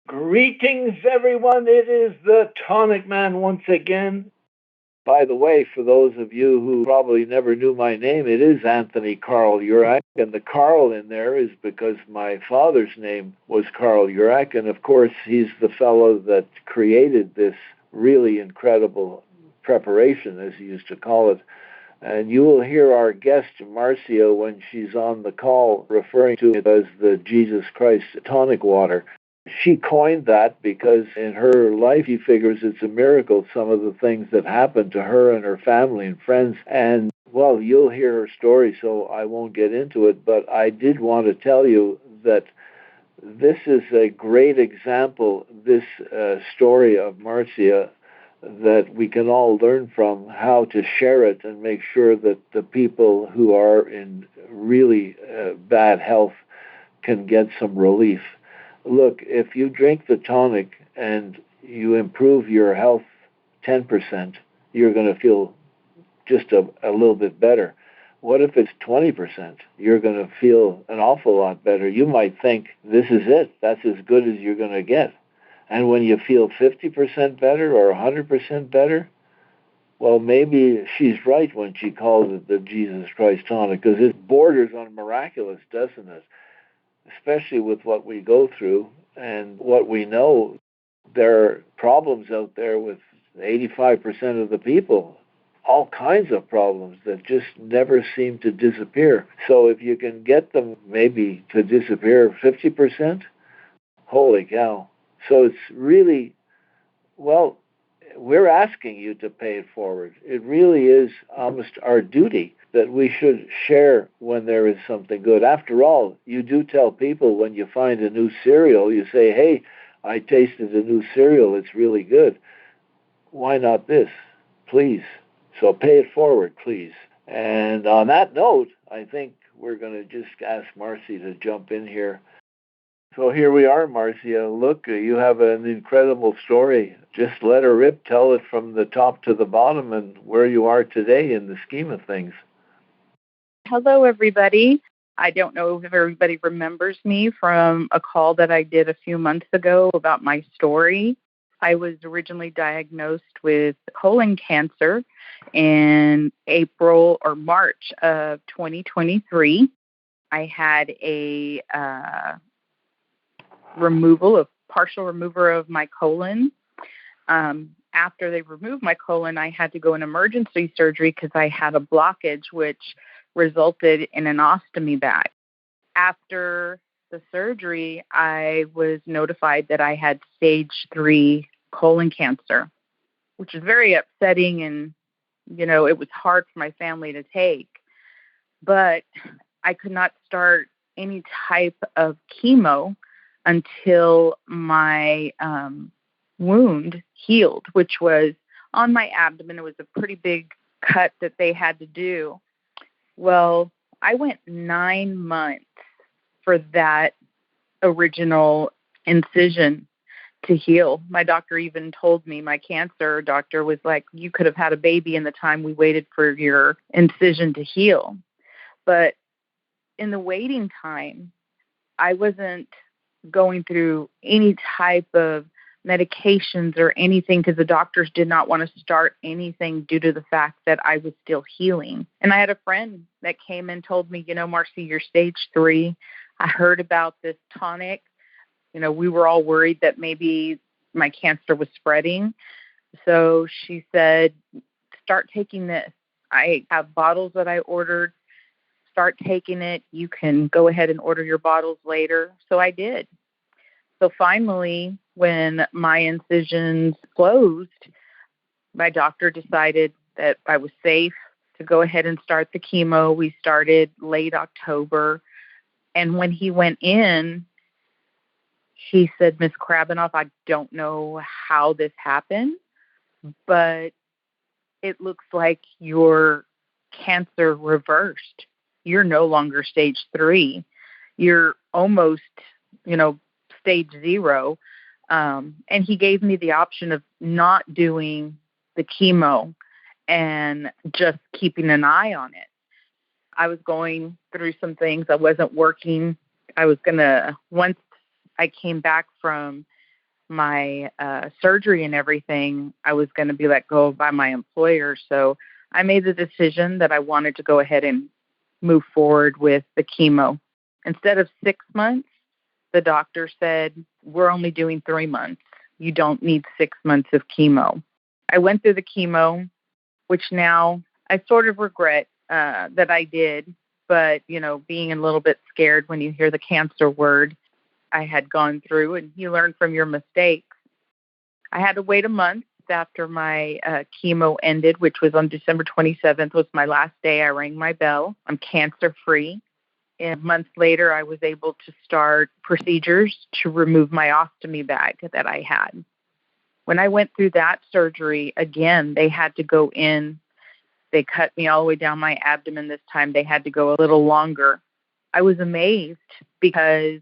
Greetings, everyone. It is the Tonic Man once again. By the way, for those of you who probably never knew my name, it is Anthony Carl Urak, and the Carl in there is because my father's name was Carl Urak, and of course, he's the fellow that created this really incredible preparation, as he used to call it. And you will hear our guest, Marcia, when she's on the call, referring to it as the Jesus Christ tonic water. She coined that because in her life, she figures it's a miracle, some of the things that happened to her and her family and friends. And, well, you'll hear her story, so I won't get into it. But I did want to tell you that this is a great example, this story of Marcia, that we can all learn from how to share it and make sure that the people who are in really bad health can get some relief. Look, if you drink the tonic and you improve your health 10%, you're going to feel just a little bit better. What if it's 20%? You're going to feel an awful lot better. You might think, this is it. That's as good as you're going to get. And when you feel 50% better or 100% better, well, maybe she's right when she calls it the Jesus Christ tonic, because it borders on miraculous, doesn't it? Especially with what we go through and what we know. There are problems out there with 85% of the people, all kinds of problems that just never seem to disappear. So if you can get them maybe to disappear 50%, holy cow. So it's really, well, we're asking you to pay it forward. It really is almost our duty that we should share when there is something good. After all, you do tell people when you find a new cereal, you say, hey, I tasted a new cereal, it's really good. Why not this? Please. So pay it forward, please. And on that note, I think we're going to just ask Marcy to jump in here. So here we are, Marcia. Look, you have an incredible story. Just let her rip. Tell it from the top to the bottom and where you are today in the scheme of things. Hello, everybody. I don't know if everybody remembers me from a call that I did a few months ago about my story. I was originally diagnosed with colon cancer in April or March of 2023. I had a partial removal of my colon. After they removed my colon, I had to go in emergency surgery because I had a blockage, which resulted in an ostomy bag. After the surgery, I was notified that I had stage 3 colon cancer, which is very upsetting, and, it was hard for my family to take. But I could not start any type of chemo until my wound healed, which was on my abdomen. It was a pretty big cut that they had to do. Well, I went 9 months for that original incision to heal. My doctor even told me, my cancer doctor was like, you could have had a baby in the time we waited for your incision to heal. But in the waiting time, I wasn't going through any type of medications or anything because the doctors did not want to start anything due to the fact that I was still healing. And I had a friend that came and told me, Marcy, you're stage 3. I heard about this tonic. We were all worried that maybe my cancer was spreading. So she said, start taking this. I have bottles that I ordered. Start taking it. You can go ahead and order your bottles later. So I did. So finally, when my incisions closed, my doctor decided that I was safe to go ahead and start the chemo. We started late October. And when he went in, he said, Ms. Krabanoff, I don't know how this happened, but it looks like your cancer reversed. You're no longer stage 3. You're almost, stage 0. And he gave me the option of not doing the chemo and just keeping an eye on it. I was going through some things. I wasn't working. I was going to, once I came back from my surgery and everything, I was going to be let go by my employer. So I made the decision that I wanted to go ahead and move forward with the chemo. Instead of 6 months, the doctor said, we're only doing 3 months. You don't need 6 months of chemo. I went through the chemo, which now I sort of regret that I did. But, being a little bit scared when you hear the cancer word, I had gone through, and you learn from your mistakes. I had to wait a month after my chemo ended, which was on December 27th, was my last day. I rang my bell. I'm cancer-free. And a month later, I was able to start procedures to remove my ostomy bag that I had. When I went through that surgery, again, they had to go in. They cut me all the way down my abdomen this time. They had to go a little longer. I was amazed because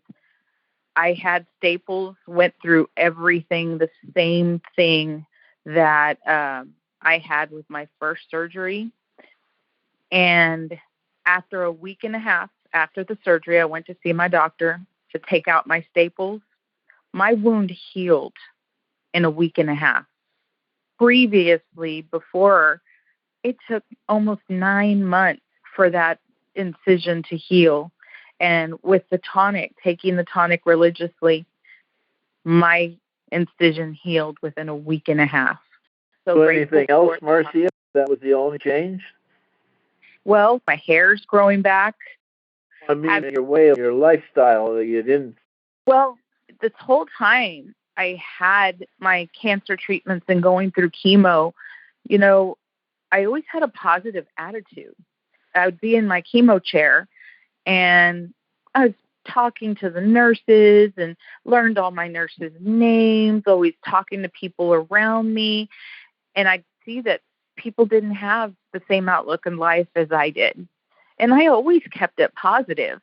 I had staples, went through everything, the same thing that I had with my first surgery. And after a week and a half after the surgery, I went to see my doctor to take out my staples. My wound healed in a week and a half. Previously, before, it took almost 9 months for that incision to heal. And with the tonic, taking the tonic religiously, my incision healed within a week and a half. So anything else, Marcia? That was the only change? Well, my hair's growing back. I mean, your lifestyle, you didn't... Well, this whole time I had my cancer treatments and going through chemo, I always had a positive attitude. I would be in my chemo chair, and I was talking to the nurses and learned all my nurses' names, always talking to people around me. And I'd see that people didn't have the same outlook in life as I did. And I always kept it positive.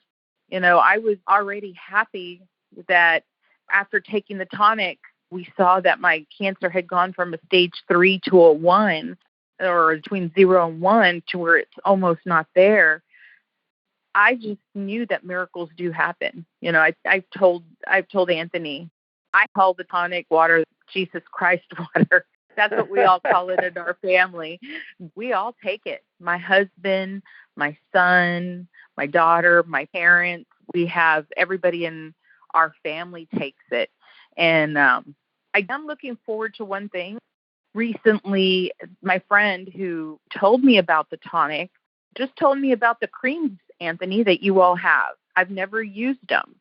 I was already happy that after taking the tonic, we saw that my cancer had gone from a stage 3 to a 1, or between 0 and 1, to where it's almost not there. I just knew that miracles do happen. I've told Anthony, I call the tonic water Jesus Christ water. That's what we all call it in our family. We all take it. My husband, my son, my daughter, my parents, we have everybody in our family takes it. And I'm looking forward to one thing. Recently, my friend who told me about the tonic just told me about the creams, Anthony, that you all have. I've never used them.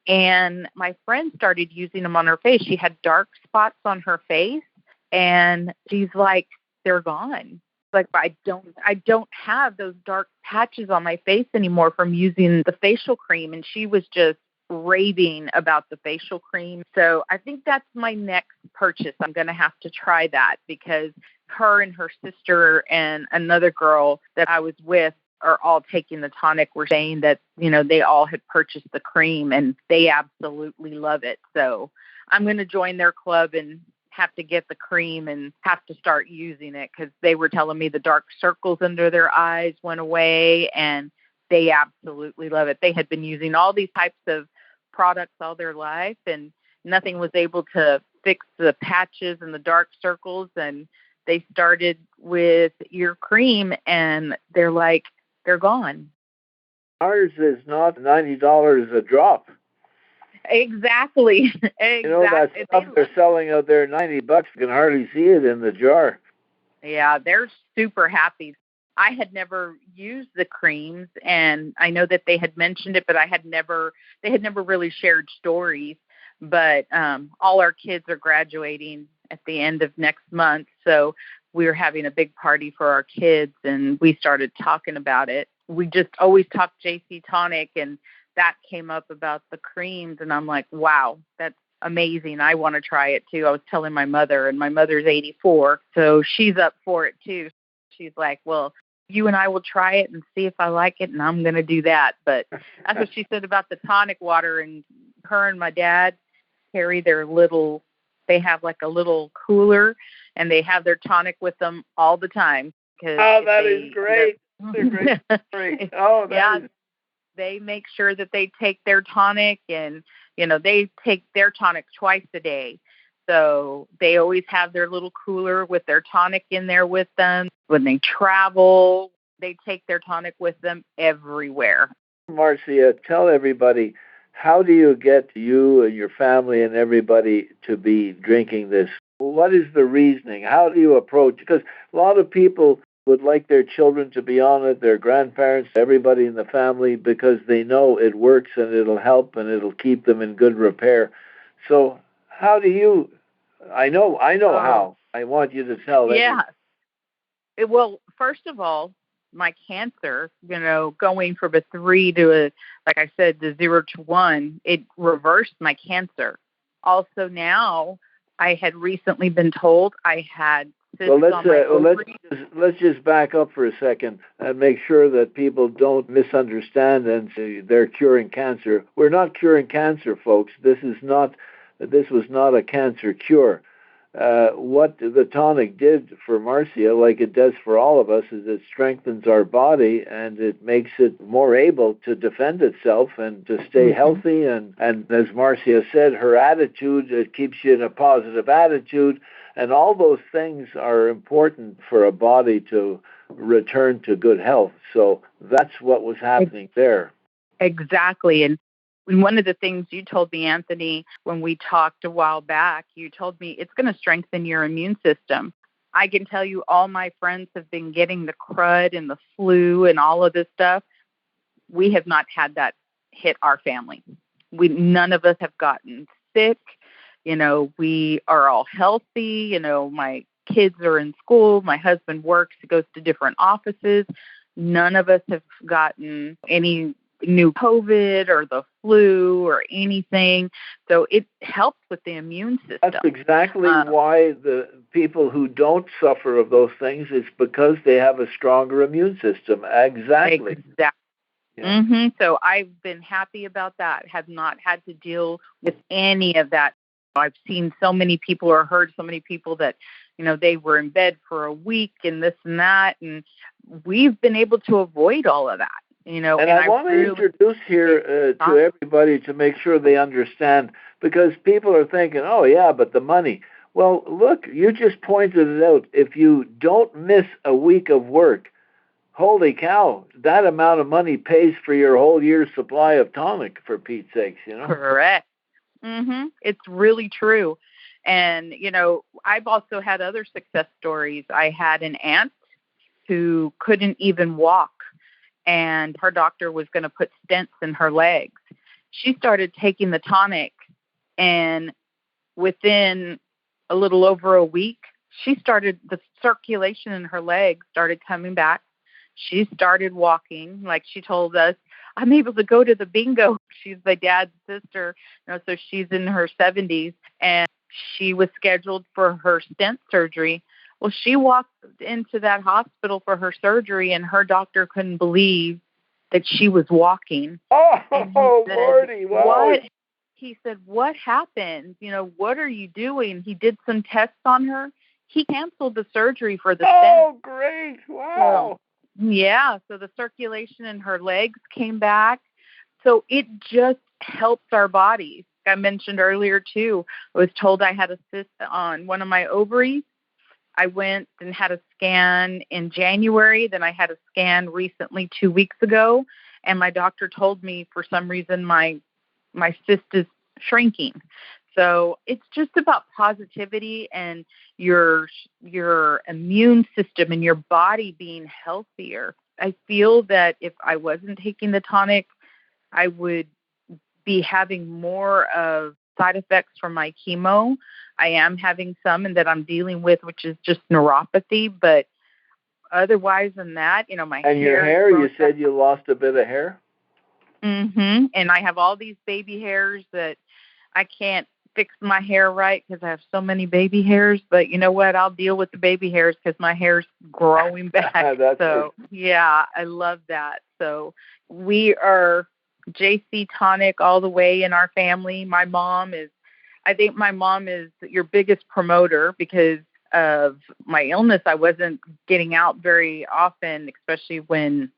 And my friend started using them on her face. She had dark spots on her face, and she's like, they're gone. Like, I don't have those dark patches on my face anymore from using the facial cream. And she was just raving about the facial cream. So I think that's my next purchase. I'm going to have to try that, because her and her sister and another girl that I was with are all taking the tonic, were saying that, they all had purchased the cream and they absolutely love it. So I'm going to join their club and have to get the cream and have to start using it, because they were telling me the dark circles under their eyes went away and they absolutely love it. They had been using all these types of products all their life, and nothing was able to fix the patches and the dark circles. And they started with your cream, and they're like, they're gone. Ours is not $90 a drop. Exactly. That stuff they're selling out there, $90. You can hardly see it in the jar. Yeah, they're super happy. I had never used the creams, and I know that they had mentioned it, but they had never really shared stories. But all our kids are graduating at the end of next month, so we were having a big party for our kids, and we started talking about it. We just always talk JC Tonic, and that came up about the creams, and I'm like, wow, that's amazing. I want to try it too. I was telling my mother, and my mother's 84, so she's up for it too. She's like, well, you and I will try it and see if I like it, and I'm going to do that. But that's what she said about the tonic water. And her and my dad carry they have like a little cooler, and they have their tonic with them all the time. Oh, that is great. Great. Oh, yeah. They make sure that they take their tonic, and, They take their tonic twice a day. So they always have their little cooler with their tonic in there with them. When they travel, they take their tonic with them everywhere. Marcia, tell everybody, how do you get you and your family and everybody to be drinking this? What is the reasoning? How do you approach? Because a lot of people would like their children to be on it, their grandparents, everybody in the family, because they know it works and it'll help and it'll keep them in good repair. So how do you? I know how. I want you to tell everybody. Well, first of all, my cancer, going from a 3 to like I said, the 0 to 1, it reversed my cancer. Also now, I had recently been told I had cysts on my ovaries. Let's just back up for a second and make sure that people don't misunderstand and say they're curing cancer. We're not curing cancer, folks. This was not a cancer cure. What the tonic did for Marcia, like it does for all of us, is it strengthens our body and it makes it more able to defend itself and to stay healthy. And as Marcia said, her attitude, it keeps you in a positive attitude. And all those things are important for a body to return to good health. So that's what was happening there. Exactly. And one of the things you told me, Anthony, when we talked a while back, you told me it's going to strengthen your immune system. I can tell you all my friends have been getting the crud and the flu and all of this stuff. We have not had that hit our family. None of us have gotten sick. We are all healthy. My kids are in school. My husband works. He goes to different offices. None of us have gotten any new COVID or the flu or anything. So it helps with the immune system. That's exactly why the people who don't suffer of those things is because they have a stronger immune system. Exactly. Yeah. So I've been happy about that. Have not had to deal with any of that. I've seen so many people or heard so many people that, they were in bed for a week and this and that. And we've been able to avoid all of that. And I want to introduce here to everybody to make sure they understand, because people are thinking, oh, yeah, but the money. Well, look, you just pointed it out. If you don't miss a week of work, holy cow, that amount of money pays for your whole year's supply of tonic, for Pete's sakes, Correct. It's really true. And, I've also had other success stories. I had an aunt who couldn't even walk, and her doctor was going to put stents in her legs. She started taking the tonic, and within a little over a week, the circulation in her legs started coming back. She started walking. Like she told us, I'm able to go to the bingo. She's my dad's sister, so she's in her 70s, and she was scheduled for her stent surgery. Well, she walked into that hospital for her surgery, and her doctor couldn't believe that she was walking. Oh, Lordy, wow. What? He said, what happened? What are you doing? He did some tests on her. He canceled the surgery for the stent. Oh, great. Wow. So the circulation in her legs came back. So it just helps our bodies. I mentioned earlier, too, I was told I had a cyst on one of my ovaries. I went and had a scan in January. Then I had a scan recently 2 weeks ago. And my doctor told me for some reason my cyst is shrinking. So it's just about positivity and your immune system and your body being healthier. I feel that if I wasn't taking the tonic, I would be having more of side effects from my chemo. I am having some and that I'm dealing with, which is just neuropathy. But otherwise than that, my hair. And your hair, you said you lost a bit of hair? And I have all these baby hairs that I can't fix my hair right because I have so many baby hairs. But you know what? I'll deal with the baby hairs because my hair's growing back. Yeah, I love that. So we are JC Tonic all the way in our family. I think my mom is your biggest promoter because of my illness. I wasn't getting out very often, especially when,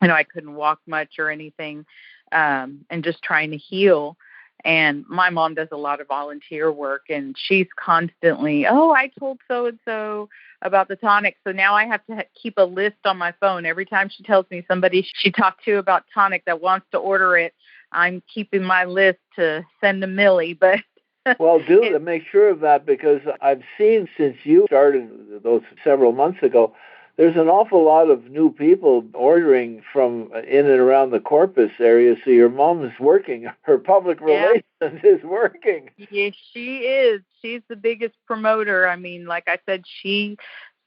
I couldn't walk much or anything, and just trying to heal. And my mom does a lot of volunteer work, and she's constantly, oh, I told so-and-so about the tonic. So now I have to keep a list on my phone. Every time she tells me somebody she talked to about tonic that wants to order it, I'm keeping my list to send to Millie. But well, do to make sure of that, because I've seen since you started those several months ago, there's an awful lot of new people ordering from in and around the Corpus area. So your mom is working. Her public relations is working. Yes, she is. She's the biggest promoter. I mean, like I said,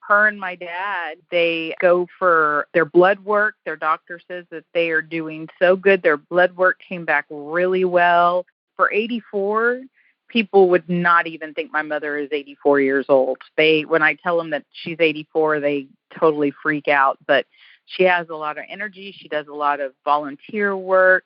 her and my dad, they go for their blood work. Their doctor says that they are doing so good. Their blood work came back really well. For 84, people would not even think my mother is 84 years old. When I tell them that she's 84, they totally freak out. But she has a lot of energy. She does a lot of volunteer work.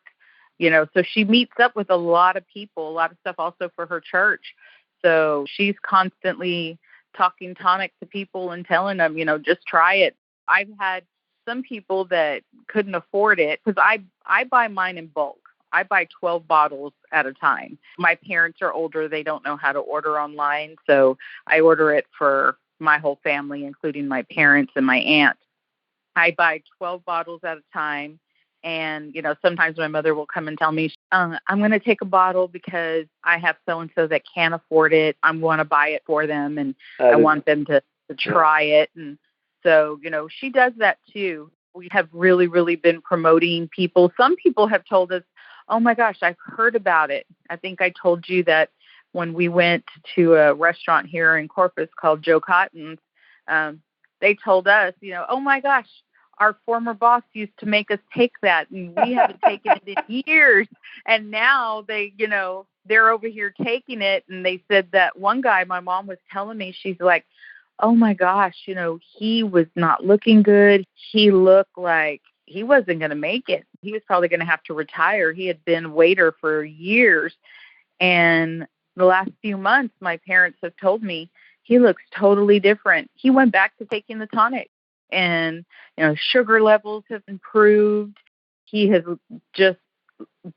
So she meets up with a lot of people, a lot of stuff also for her church. So she's constantly talking tonic to people and telling them, just try it. I've had some people that couldn't afford it, because I buy mine in bulk. I buy 12 bottles at a time. My parents are older. They don't know how to order online. So I order it for my whole family, including my parents and my aunt. I buy 12 bottles at a time. And, sometimes my mother will come and tell me, I'm going to take a bottle because I have so-and-so that can't afford it. I'm going to buy it for them, and I want them to try it. And so, she does that too. We have really, really been promoting people. Some people have told us, oh my gosh, I've heard about it. I think I told you that when we went to a restaurant here in Corpus called Joe Cotton's, they told us, oh my gosh, our former boss used to make us take that, and we haven't taken it in years. And now they're over here taking it. And they said that one guy, my mom was telling me, she's like, oh my gosh, he was not looking good. He looked like he wasn't going to make it. He was probably going to have to retire. He had been a waiter for years. And the last few months, my parents have told me he looks totally different. He went back to taking the tonic. And, sugar levels have improved. He has just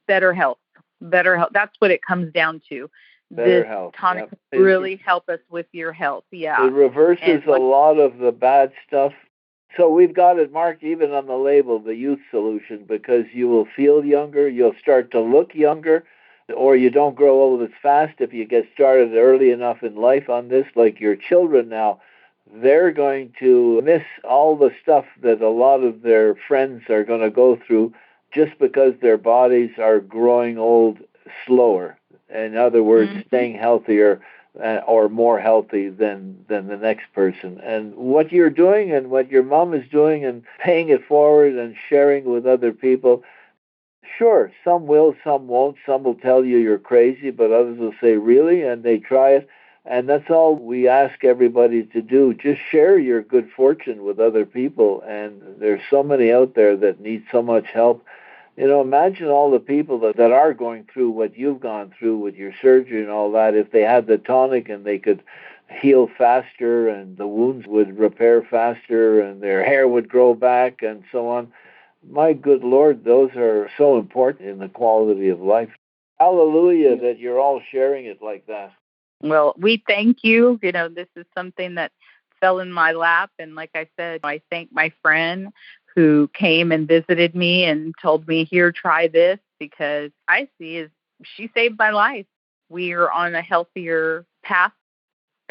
better health. That's what it comes down to. Better health. Tonic really help us with your health. Yeah. It reverses a lot of the bad stuff. So we've got it marked even on the label, the youth solution, because you will feel younger, you'll start to look younger, or you don't grow old as fast if you get started early enough in life on this. Like your children now, they're going to miss all the stuff that a lot of their friends are going to go through just because their bodies are growing old slower. In other words, staying healthier or more healthy than the next person. And what you're doing and what your mom is doing and paying it forward and sharing with other people, sure, some will, some won't. Some will tell you you're crazy, but others will say, really? And they try it. And that's all we ask everybody to do. Just share your good fortune with other people. And there's so many out there that need so much help. Imagine all the people that are going through what you've gone through with your surgery and all that. If they had the tonic and they could heal faster and the wounds would repair faster and their hair would grow back and so on. My good Lord, those are so important in the quality of life. Hallelujah that you're all sharing it like that. Well, we thank you. This is something that fell in my lap. And like I said, I thank my friend who came and visited me and told me, here, try this, because I see she saved my life. We are on a healthier path.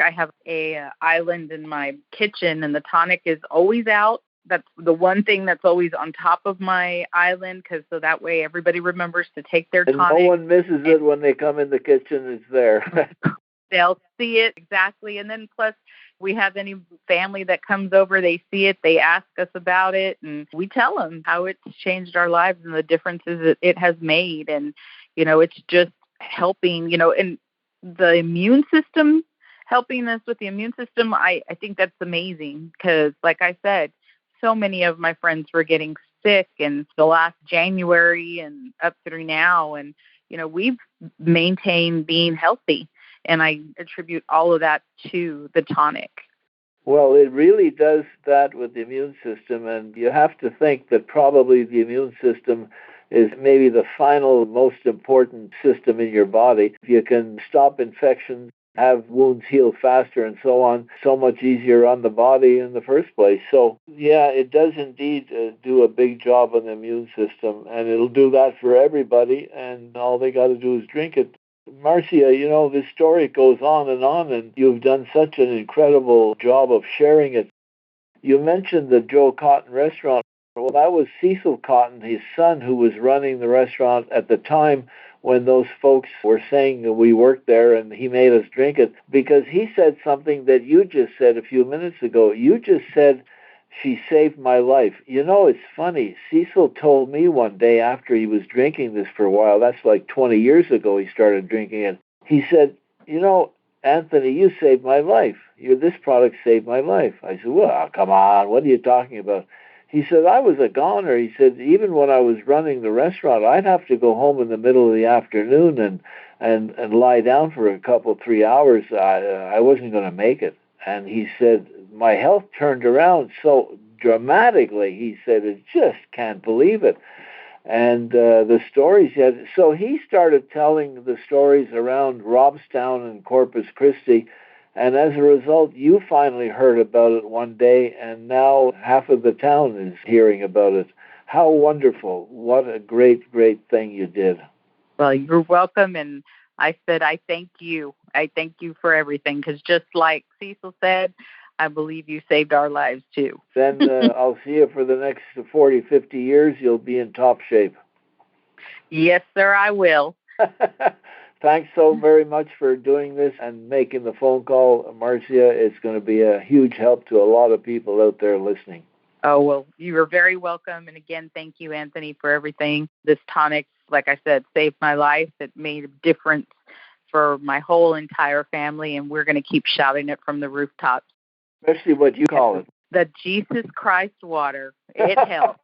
I have a island in my kitchen, and the tonic is always out. That's the one thing that's always on top of my island, so that way everybody remembers to take their tonic. And no one misses it when they come in the kitchen. It's there. They'll see it, exactly. And then plus, we have any family that comes over, they see it, they ask us about it, and we tell them how it's changed our lives and the differences that it has made. And, it's just helping, and the immune system, helping us with the immune system, I think that's amazing because, like I said, so many of my friends were getting sick in the last January and up through now. And, we've maintained being healthy. And I attribute all of that to the tonic. Well, it really does that with the immune system. And you have to think that probably the immune system is maybe the final, most important system in your body. If you can stop infections, have wounds heal faster and so on, so much easier on the body in the first place. So, yeah, it does indeed do a big job on the immune system, and it'll do that for everybody, and all they got to do is drink it. Marcia, you know, this story goes on, and you've done such an incredible job of sharing it. You mentioned the Joe Cotton restaurant. Well, that was Cecil Cotton, his son, who was running the restaurant at the time when those folks were saying that we worked there, and he made us drink it, because he said something that you just said a few minutes ago. You just said, she saved my life. You know, it's funny. Cecil told me one day after he was drinking this for a while, that's like 20 years ago he started drinking it. He said, you know, Anthony, you saved my life. This product saved my life. I said, well, come on, what are you talking about? He said, I was a goner. He said, even when I was running the restaurant, I'd have to go home in the middle of the afternoon and lie down for a couple, 3 hours. I wasn't going to make it. And he said, my health turned around so dramatically. He said, I just can't believe it. And the stories, so he started telling the stories around Robstown and Corpus Christi. And as a result, you finally heard about it one day, and now half of the town is hearing about it. How wonderful. What a great, great thing you did. Well, you're welcome, and I said I thank you. I thank you for everything, because just like Cecil said, I believe you saved our lives too. Then I'll see you for the next 40, 50 years. You'll be in top shape. Yes, sir, I will. Thanks so very much for doing this and making the phone call, Marcia. It's going to be a huge help to a lot of people out there listening. Oh, well, you are very welcome. And again, thank you, Anthony, for everything. This tonic, like I said, saved my life. It made a difference for my whole entire family, and we're going to keep shouting it from the rooftops. Especially what you call it. The Jesus Christ water. It helps.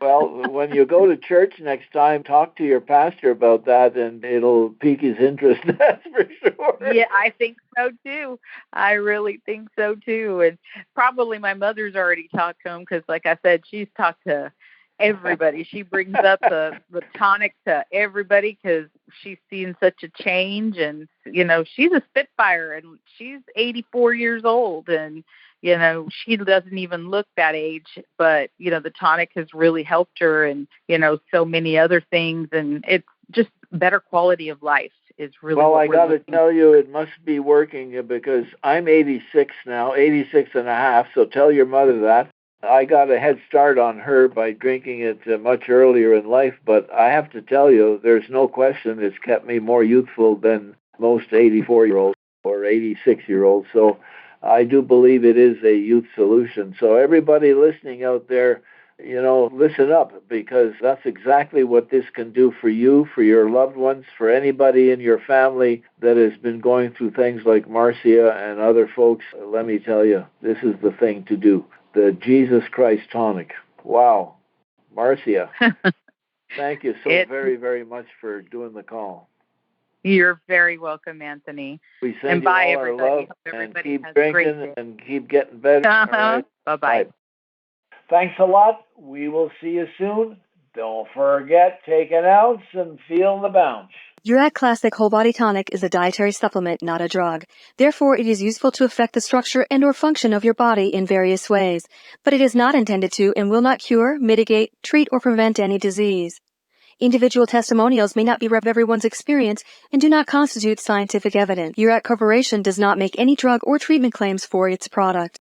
Well, when you go to church next time, talk to your pastor about that, and it'll pique his interest, that's for sure. Yeah, I think so, too. I really think so, too. And probably my mother's already talked to him because, like I said, she's talked to everybody. She brings up the tonic to everybody because she's seen such a change. And, you know, she's a Spitfire, and she's 84 years old, and you know, she doesn't even look that age, but, you know, the tonic has really helped her, and, you know, so many other things. And it's just better quality of life is really well, what I got to tell you, it must be working, because I'm 86 now, 86 and a half. So tell your mother that. I got a head start on her by drinking it much earlier in life. But I have to tell you, there's no question it's kept me more youthful than most 84-year-olds or 86-year-olds. So I do believe it is a youth solution. So everybody listening out there, you know, listen up, because that's exactly what this can do for you, for your loved ones, for anybody in your family that has been going through things like Marcia and other folks. Let me tell you, this is the thing to do. The Jesus Christ tonic. Wow. Marcia, thank you so very, very much for doing the call. You're very welcome, Anthony. We send you all our love, and keep drinking and keep getting better. All right? Bye-bye. Bye. Thanks a lot. We will see you soon. Don't forget, take an ounce and feel the bounce. Urac Classic Whole Body Tonic is a dietary supplement, not a drug. Therefore, it is useful to affect the structure and or function of your body in various ways. But it is not intended to and will not cure, mitigate, treat, or prevent any disease. Individual testimonials may not be everyone's experience and do not constitute scientific evidence. Urac Corporation does not make any drug or treatment claims for its product.